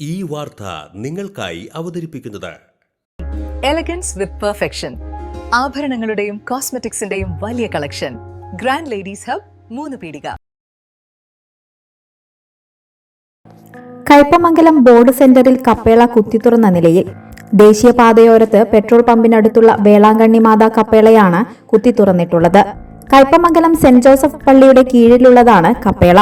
ഈ വാർത്ത നിങ്ങൾക്കായി അവതരിപ്പിക്കുന്നത് എലഗൻസ് വിത്ത് പെർഫെക്ഷൻ, ആഭരണങ്ങളുടെയും കോസ്മെറ്റിക്സിന്റെയും വലിയ കളക്ഷൻ. ഗ്രാൻഡ് ലേഡീസ് ഹബ്, 3 പീടിക. കയ്പമംഗലം ബോർഡ് സെന്ററിൽ കപ്പേള കുത്തിത്തുറന്ന നിലയിൽ. ദേശീയപാതയോരത്ത് പെട്രോൾ പമ്പിനടുത്തുള്ള വേളാങ്കണ്ണി മാതാ കപ്പേളയാണ് കുത്തിത്തുറന്നിട്ടുള്ളത്. കയ്പമംഗലം സെന്റ് ജോസഫ് പള്ളിയുടെ കീഴിലുള്ളതാണ് കപ്പേള.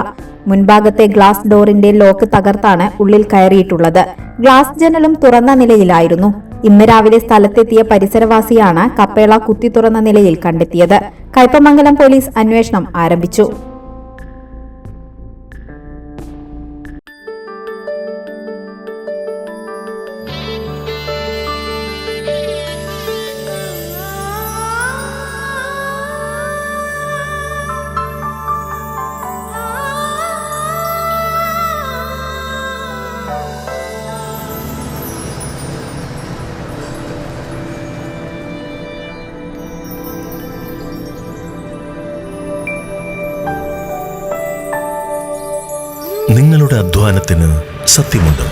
മുൻഭാഗത്തെ ഗ്ലാസ് ഡോറിന്റെ ലോക്ക് തകർത്താണ് ഉള്ളിൽ കയറിയിട്ടുള്ളത്. ഗ്ലാസ് ജനലും തുറന്ന നിലയിലായിരുന്നു. ഇന്ന് രാവിലെ സ്ഥലത്തെത്തിയ പരിസരവാസിയാണ് കപ്പേള കുത്തിത്തുറന്ന നിലയിൽ കണ്ടെത്തിയത്. കയ്പമംഗലം പോലീസ് അന്വേഷണം ആരംഭിച്ചു. നിങ്ങളുടെ അധ്വാനത്തിന് സത്യമുണ്ട്.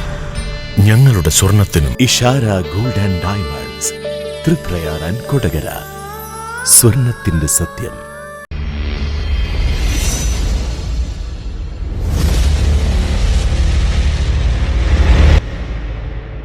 ഞങ്ങളുടെ സ്വർണത്തിനും. Ishara gold and diamonds, Triprayar and Kodakara. സ്വർണത്തിന്റെ സത്യം.